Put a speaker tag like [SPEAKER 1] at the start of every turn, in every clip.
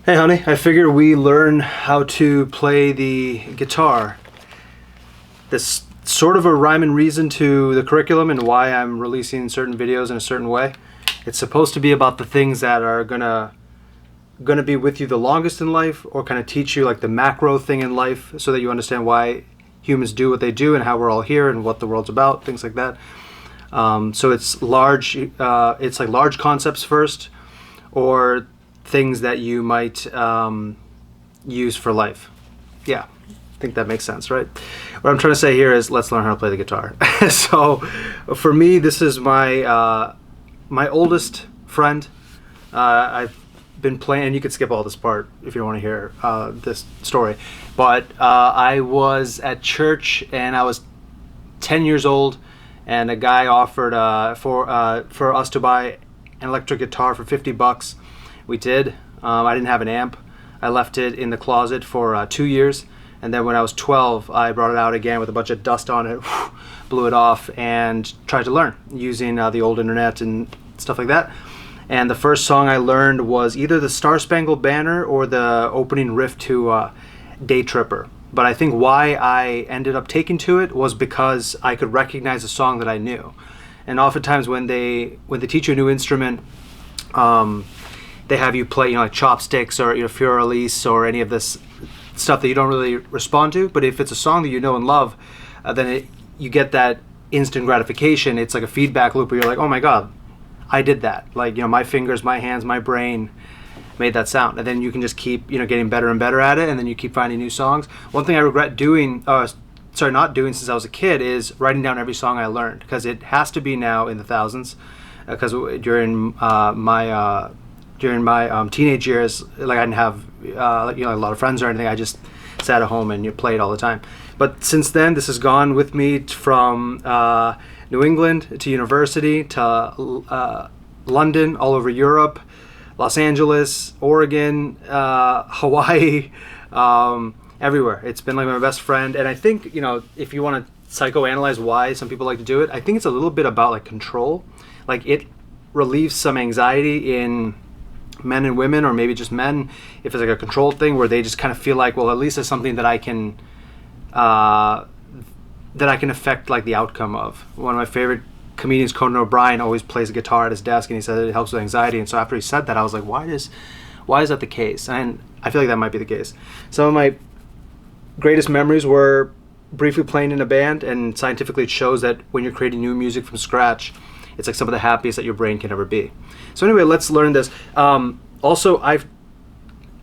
[SPEAKER 1] Hey honey, I figured we learn how to play the guitar. This sort of a rhyme and reason to the curriculum and why I'm releasing certain videos in a certain way. It's supposed to be about the things that are gonna be with you the longest in life, or kind of teach you like the macro thing in life so that you understand why humans do what they do and how we're all here and what the world's about, things like that. So it's it's like large concepts first, or things that you might use for life. Yeah, I think that makes sense, right? What I'm trying to say here is let's learn how to play the guitar. So for me, this is my my oldest friend. I've been playing, and you could skip all this part if you don't want to hear this story, but I was at church and I was 10 years old, and a guy offered for us to buy an electric guitar for $50. We did. I didn't have an amp. I left it in the closet for 2 years, and then when I was 12, I brought it out again with a bunch of dust on it, blew it off, and tried to learn using the old internet and stuff like that. And the first song I learned was either the Star Spangled Banner or the opening riff to Day Tripper. But I think why I ended up taking to it was because I could recognize a song that I knew. And oftentimes when they teach you a new instrument, they have you play, like chopsticks or Fleur Elise or any of this stuff that you don't really respond to. But if it's a song that you know and love, then you get that instant gratification. It's like a feedback loop where you're like, oh my God, I did that. Like, my fingers, my hands, my brain made that sound. And then you can just keep, getting better and better at it. And then you keep finding new songs. One thing I regret not doing since I was a kid is writing down every song I learned, because it has to be now in the thousands. Because during my teenage years, like I didn't have a lot of friends or anything. I just sat at home and played all the time. But since then, this has gone with me from New England to university to London, all over Europe, Los Angeles, Oregon, Hawaii, everywhere. It's been like my best friend. And I think, if you want to psychoanalyze why some people like to do it, I think it's a little bit about like control. Like it relieves some anxiety in men and women, or maybe just men, if it's like a controlled thing where they just kind of feel like, well, at least it's something that I can affect like the outcome of. One of my favorite comedians, Conan O'Brien, always plays a guitar at his desk, and he said it helps with anxiety. And so after he said that, I was like, why is that the case? And I feel like that might be the case. Some of my greatest memories were briefly playing in a band, and scientifically it shows that when you're creating new music from scratch, it's like some of the happiest that your brain can ever be. So anyway, let's learn this. Also, I've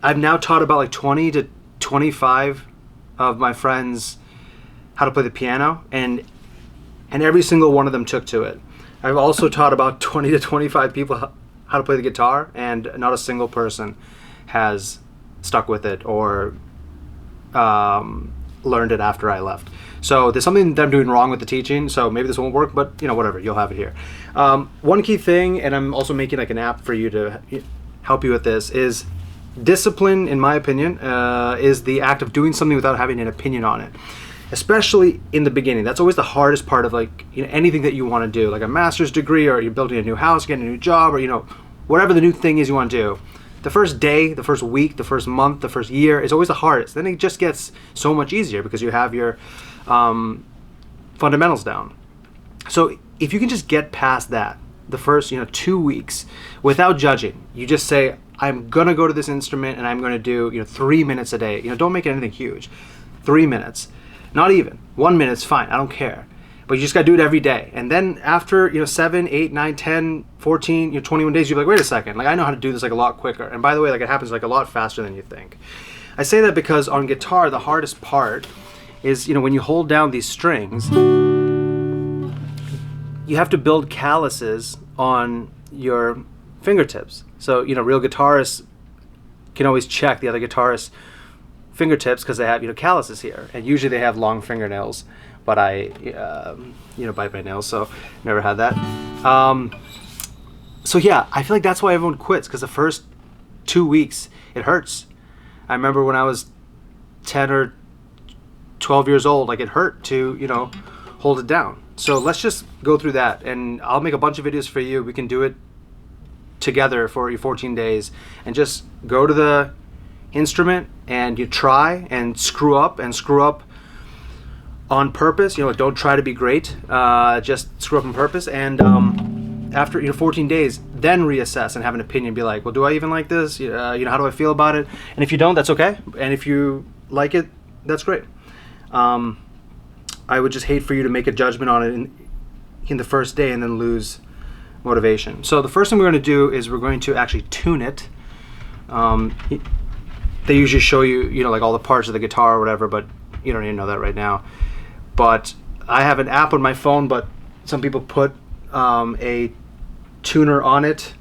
[SPEAKER 1] now taught about like 20 to 25 of my friends how to play the piano, and every single one of them took to it. I've also taught about 20 to 25 people how to play the guitar, and not a single person has stuck with it or learned it after I left. So there's something that I'm doing wrong with the teaching, so maybe this won't work, but whatever, you'll have it here. One key thing, and I'm also making like an app for you to help you with this, is discipline, in my opinion, is the act of doing something without having an opinion on it. Especially in the beginning. That's always the hardest part of like anything that you want to do, like a master's degree, or you're building a new house, getting a new job, or whatever the new thing is you want to do. The first day, the first week, the first month, the first year is always the hardest. Then it just gets so much easier because you have your fundamentals down. So if you can just get past that, the first 2 weeks, without judging, you just say, I'm gonna go to this instrument and I'm gonna do 3 minutes a day. Don't make it anything huge. 3 minutes, not even 1 minute's fine. I don't care. But you just gotta do it every day. And then after 7, 8, 9, 10, 14, 21 days, you're like, wait a second, like I know how to do this like a lot quicker. And by the way, like it happens like a lot faster than you think. I say that because on guitar, the hardest part is when you hold down these strings, you have to build calluses on your fingertips. So real guitarists can always check the other guitarist's fingertips because they have calluses here, and usually they have long fingernails, but I bite my nails, so never had that. So yeah, I feel like that's why everyone quits, because the first 2 weeks it hurts. I remember when I was 10 or 12 years old, like it hurt to hold it down. So let's just go through that, and I'll make a bunch of videos for you. We can do it together for 14 days, and just go to the instrument and you try and screw up on purpose, don't try to be great, just screw up on purpose, and after 14 days, then reassess and have an opinion. Be like, well, do I even like this? How do I feel about it? And if you don't, that's okay. And if you like it, that's great. I would just hate for you to make a judgment on it in the first day and then lose motivation. So the first thing we're going to do is we're going to actually tune it. They usually show you, like all the parts of the guitar or whatever, but you don't even know that right now. But I have an app on my phone, but some people put a tuner on it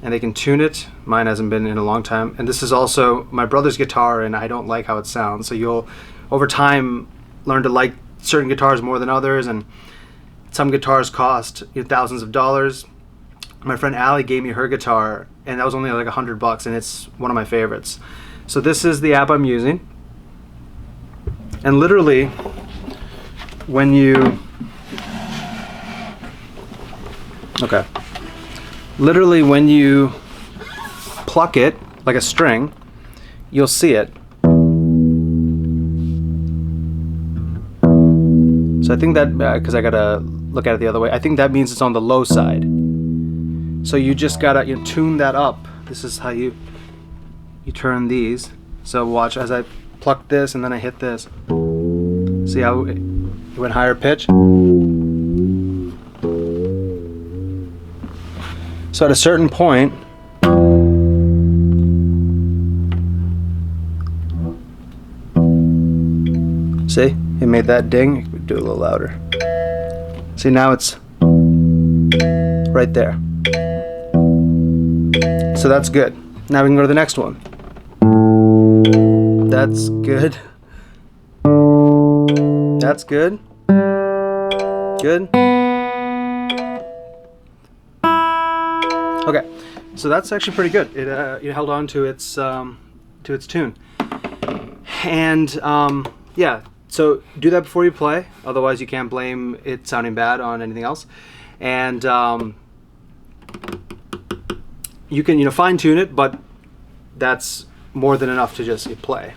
[SPEAKER 1] and they can tune it. Mine hasn't been in a long time. And this is also my brother's guitar, and I don't like how it sounds. So you'll, over time, learn to like certain guitars more than others, and some guitars cost thousands of dollars. My friend Allie gave me her guitar, and that was only like $100, and it's one of my favorites. So this is the app I'm using. And literally, when you pluck it like a string, you'll see it. So I think that, because I gotta look at it the other way, I think that means it's on the low side. So you just gotta tune that up. This is how you turn these. So watch as I pluck this and then I hit this. See how it went higher pitch? So at a certain point, see, it made that ding. Do it a little louder. See, now it's right there. So that's good. Now we can go to the next one. That's good. That's good. Good. Okay, so that's actually pretty good. It held on to its tune. And yeah, so do that before you play. Otherwise, you can't blame it sounding bad on anything else. And you can fine tune it, but that's more than enough to just play.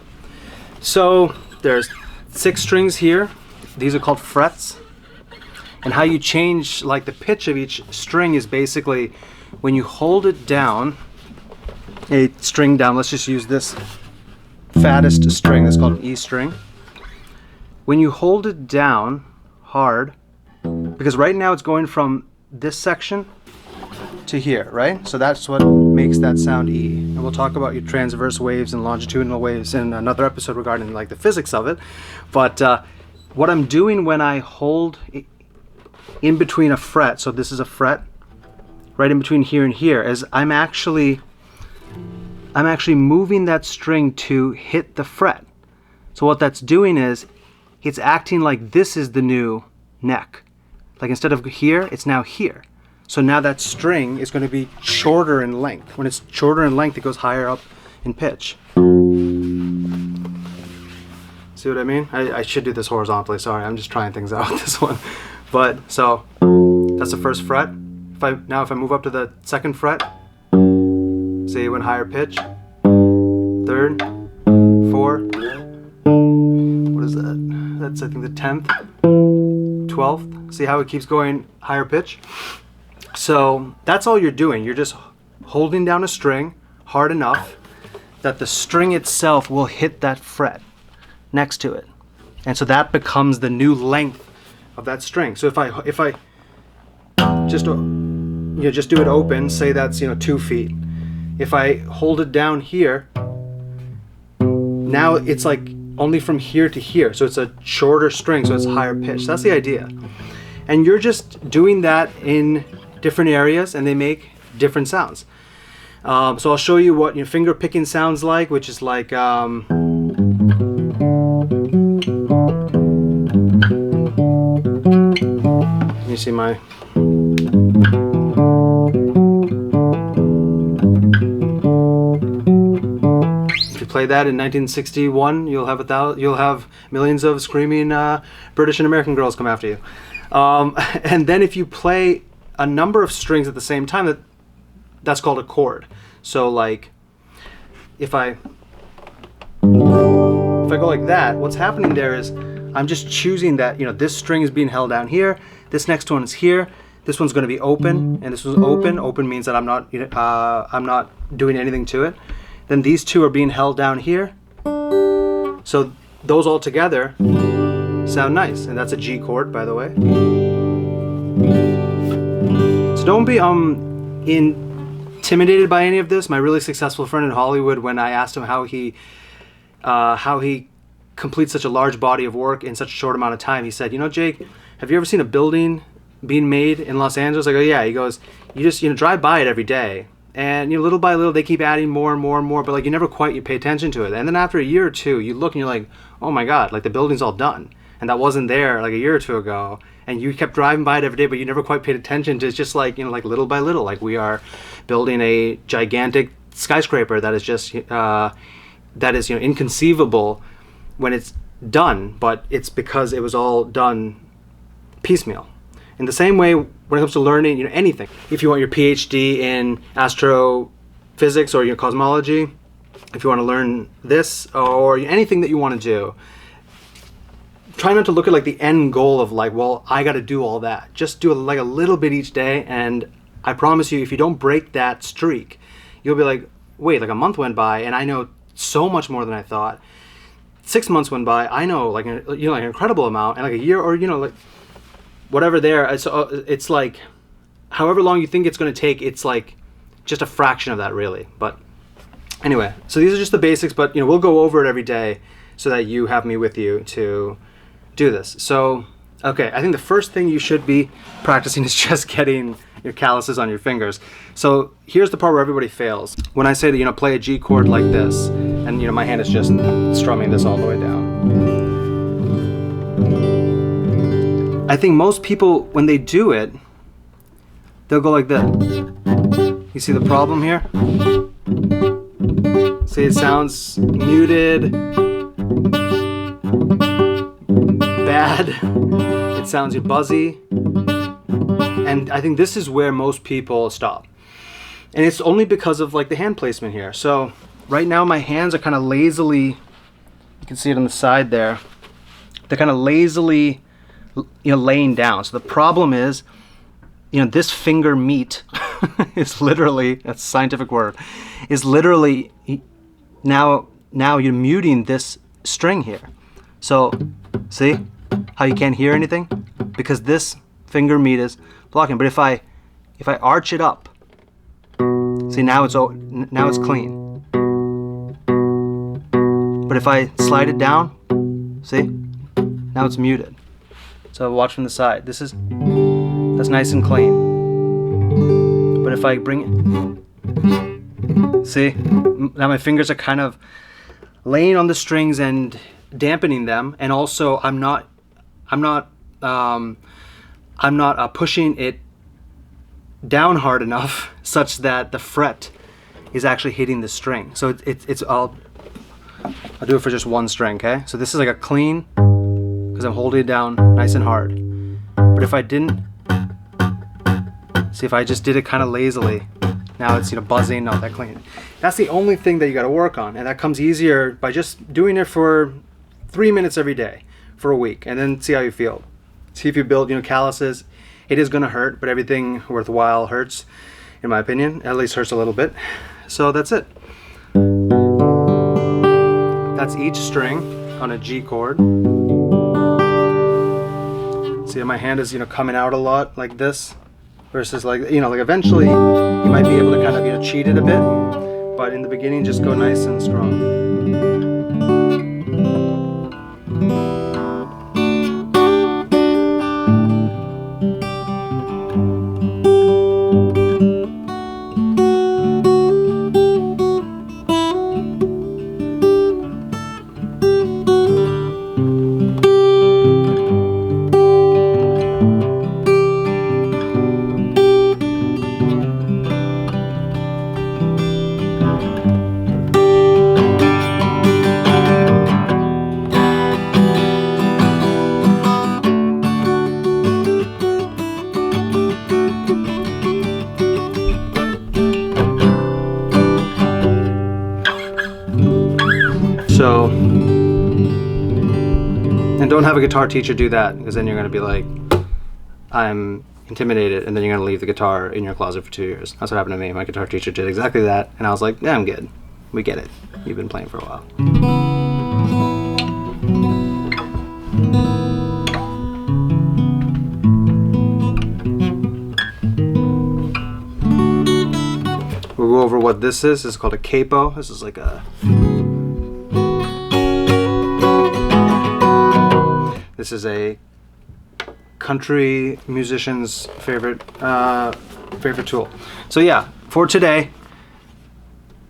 [SPEAKER 1] So there's 6 strings here. These are called frets. And how you change like the pitch of each string is basically when you hold it down, a string down. Let's just use this fattest string. That's called an E string. When you hold it down hard, because right now it's going from this section to here, right? So that's what makes that sound E. And we'll talk about your transverse waves and longitudinal waves in another episode regarding like the physics of it. But what I'm doing when I hold in between a fret, so this is a fret, right in between here and here, is I'm actually moving that string to hit the fret. So what that's doing is it's acting like this is the new neck. Like instead of here, it's now here. So now that string is going to be shorter in length. When it's shorter in length, it goes higher up in pitch. See what I mean? I should do this horizontally. Sorry, I'm just trying things out with this one. But so that's the first fret. If I move up to the second fret, see it went higher pitch. Third, fourth. What is that? That's I think the 10th, 12th. See how it keeps going higher pitch? So that's all you're doing. You're just holding down a string hard enough that the string itself will hit that fret next to it. And so that becomes the new length of that string. So if I just do it open, say that's 2 feet. If I hold it down here, now it's like only from here to here. So it's a shorter string, so it's higher pitch. That's the idea. And you're just doing that in different areas, and they make different sounds. So I'll show you what finger picking sounds like, which is like let me see my if you play that in 1961, you'll have millions of screaming British and American girls come after you. And then if you play a number of strings at the same time, that's called a chord. So like if I if I go like that, what's happening there is I'm just choosing that, you know, this string is being held down here, this next one is here, this one's going to be open, and this one's open. Open means that I'm not doing anything to it. Then these two are being held down here. So those all together sound nice, and that's a G chord, by the way. So don't be intimidated by any of this. My really successful friend in Hollywood, when I asked him how he completes such a large body of work in such a short amount of time, he said, you know, Jake, have you ever seen a building being made in Los Angeles? I go, yeah. He goes, you just, you know, drive by it every day, and, you know, little by little they keep adding more and more and more, but like you never quite pay attention to it. And then after a year or two, you look and you're like, oh my God, like the building's all done, and that wasn't there like a year or two ago, and you kept driving by it every day, but you never quite paid attention to. It's just like, you know, like little by little, like we are building a gigantic skyscraper that is just you know, inconceivable when it's done, but it's because it was all done piecemeal. In the same way, when it comes to learning, you know, anything, if you want your PhD in astrophysics or your cosmology, if you want to learn this or anything that you want to do, try not to look at like the end goal of like, well, I got to do all that. Just do like a little bit each day, and I promise you, if you don't break that streak, you'll be like, wait, like a month went by and I know so much more than I thought. 6 months went by, I know like like an incredible amount, and like a year, or you know, like whatever there, it's like however long you think it's going to take, it's like just a fraction of that really. But anyway, so these are just the basics, but you know, we'll go over it every day so that you have me with you to do this. So okay, I think the first thing you should be practicing is just getting your calluses on your fingers. So here's the part where everybody fails. When I say to, you know, play a G chord like this, and you know, my hand is just strumming this all the way down. I think most people, when they do it, they'll go like this. You see the problem here? See, it sounds muted, bad, it sounds buzzy, and I think this is where most people stop. And it's only because of like the hand placement here. So right now my hands are kind of lazily, you can see it on the side there, they're kind of lazily, you know, laying down. So the problem is, you know, this finger meat is literally, that's a scientific word, is literally now you're muting this string here. So see how you can't hear anything because this finger meat is blocking. But if I arch it up, see, now it's clean. But if I slide it down, see, now it's muted. So watch from the side. That's nice and clean. But if I bring it, see, now my fingers are kind of laying on the strings and dampening them, and also I'm not pushing it down hard enough such that the fret is actually hitting the string. So I'll do it for just one string, okay? So this is like a clean, because I'm holding it down nice and hard. But if I didn't, see, if I just did it kind of lazily, now it's, you know, buzzing, not that clean. That's the only thing that you got to work on, and that comes easier by just doing it for 3 minutes every day for a week, and then see how you feel. See if you build, you know, calluses. It is going to hurt, but everything worthwhile hurts, in my opinion. At least hurts a little bit. So that's it. That's each string on a G chord. See, my hand is, you know, coming out a lot like this, versus like, you know, like eventually you might be able to kind of, you know, cheat it a bit, but in the beginning just go nice and strong. And don't have a guitar teacher do that, because then you're going to be like, I'm intimidated, and then you're going to leave the guitar in your closet for 2 years. That's what happened to me. My guitar teacher did exactly that, and I was like, yeah, I'm good. We get it. You've been playing for a while. We'll go over what this is. This is called a capo. This is like a... This is a country musician's favorite tool. So yeah, for today,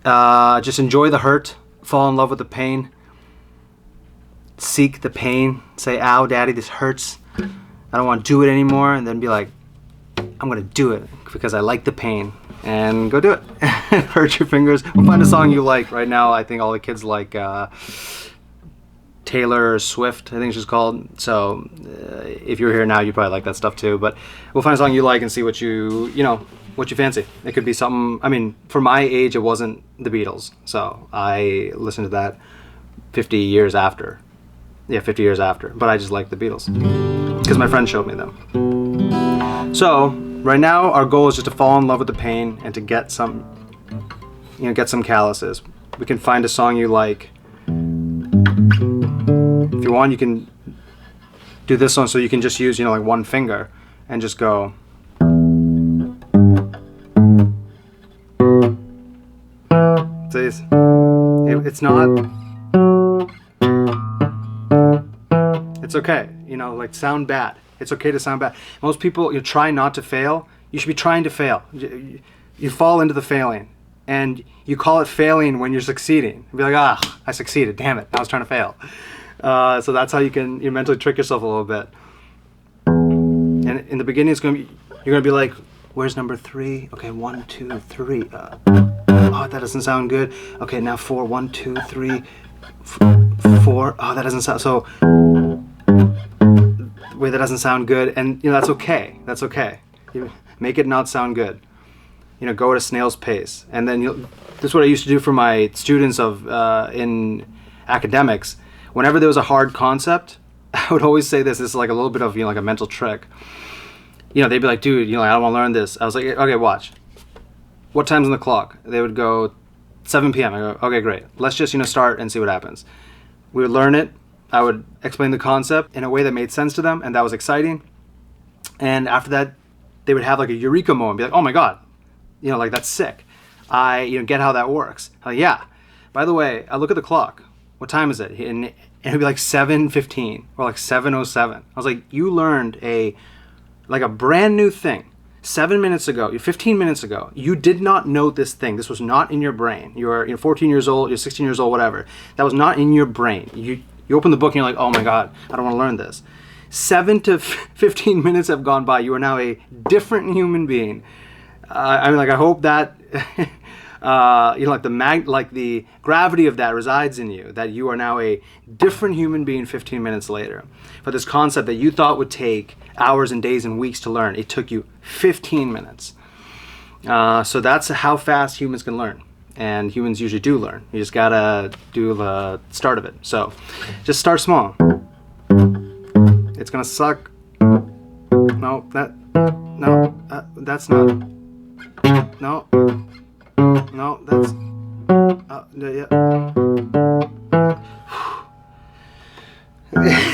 [SPEAKER 1] just enjoy the hurt, fall in love with the pain, seek the pain, say, ow, daddy, this hurts. I don't want to do it anymore, and then be like, I'm gonna do it because I like the pain, and go do it. Hurt your fingers. We'll find a song you like. Right now, I think all the kids like Taylor Swift, I think she's called. So if you're here now, you probably like that stuff too. But we'll find a song you like and see what you fancy. It could be something. I mean, for my age, it wasn't the Beatles, so I listened to that 50 years after. Yeah, 50 years after. But I just like the Beatles because my friend showed me them. So right now, our goal is just to fall in love with the pain and to get some calluses. We can find a song you like. If you want, you can do this one, so you can just use, like one finger and just go. See, it's not. It's okay, like sound bad. It's okay to sound bad. Most people, try not to fail. You should be trying to fail. You fall into the failing, and you call it failing when you're succeeding. You'll be like, I succeeded. Damn it, I was trying to fail. So that's how you mentally trick yourself a little bit. And in the beginning, you're gonna be like, where's number 3? Okay, 1, 2, 3. Oh, that doesn't sound good. Okay, now 4. 1, 2, 3, 4. Oh, that doesn't sound so. Wait, that doesn't sound good, and that's okay. That's okay. You make it not sound good. Go at a snail's pace, and then this is what I used to do for my students in academics. Whenever there was a hard concept, I would always say this. This is like a little bit of like a mental trick. They'd be like, dude, I don't want to learn this. I was like, okay, watch. What time's on the clock? They would go 7 p.m. I go, okay, great. Let's just start and see what happens. We would learn it. I would explain the concept in a way that made sense to them, and that was exciting. And after that, they would have like a eureka moment, be like, oh my god, like that's sick. I get how that works. Like, yeah. By the way, I look at the clock. What time is it? And it'd be like 7:15 or like 7:07. I was like, you learned a brand new thing 7 minutes ago, 15 minutes ago. You did not know this thing. This was not in your brain. You're 14 years old, you're 16 years old, whatever. That was not in your brain. You open the book and you're like, oh my god, I don't want to learn this. 7 to 15 minutes have gone by. You are now a different human being. I hope that the gravity of that resides in you, that you are now a different human being 15 minutes later. For this concept that you thought would take hours and days and weeks to learn, it took you 15 minutes. So that's how fast humans can learn. And humans usually do learn. You just gotta do the start of it. So just start small. It's gonna suck. No, that's not. No, that's. Yeah.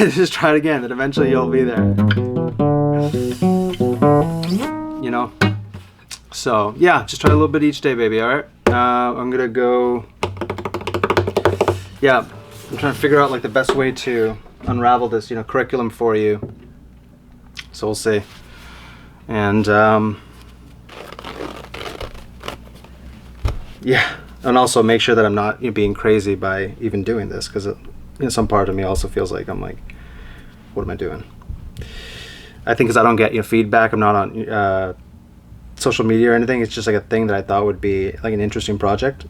[SPEAKER 1] Just try it again, and eventually you'll be there. So yeah, just try a little bit each day, baby. All right. I'm gonna go. Yeah, I'm trying to figure out the best way to unravel this, curriculum for you. So we'll see. And yeah, and also make sure that I'm not being crazy by even doing this, because some part of me also feels like I'm like, what am I doing? I think because I don't get feedback. I'm not on social media or anything. It's just like a thing that I thought would be like an interesting project.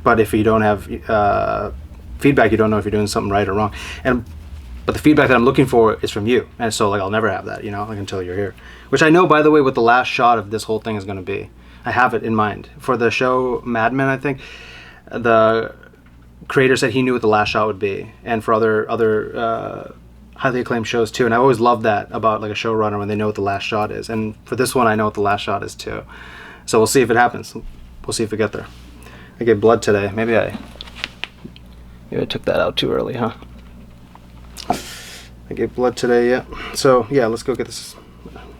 [SPEAKER 1] But if you don't have feedback, you don't know if you're doing something right or wrong. But the feedback that I'm looking for is from you, and so I'll never have that, until you're here. Which I know, by the way, what the last shot of this whole thing is going to be. I have it in mind for the show Mad Men. I think the creator said he knew what the last shot would be, and for other highly acclaimed shows too. And I always love that about like a showrunner when they know what the last shot is. And for this one, I know what the last shot is too. So we'll see if it happens. We'll see if we get there. I gave blood today. Maybe I took that out too early, huh? I gave blood today, yeah. So yeah, let's go get this.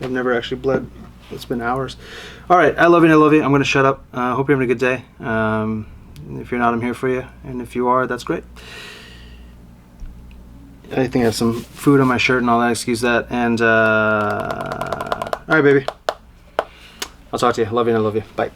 [SPEAKER 1] I've never actually bled. It's been hours. All right, I love you and I love you. I'm going to shut up. Hope you're having a good day. If you're not, I'm here for you. And if you are, that's great. I think I have some food on my shirt and all that. Excuse that. And all right, baby. I'll talk to you. Love you and I love you. Bye.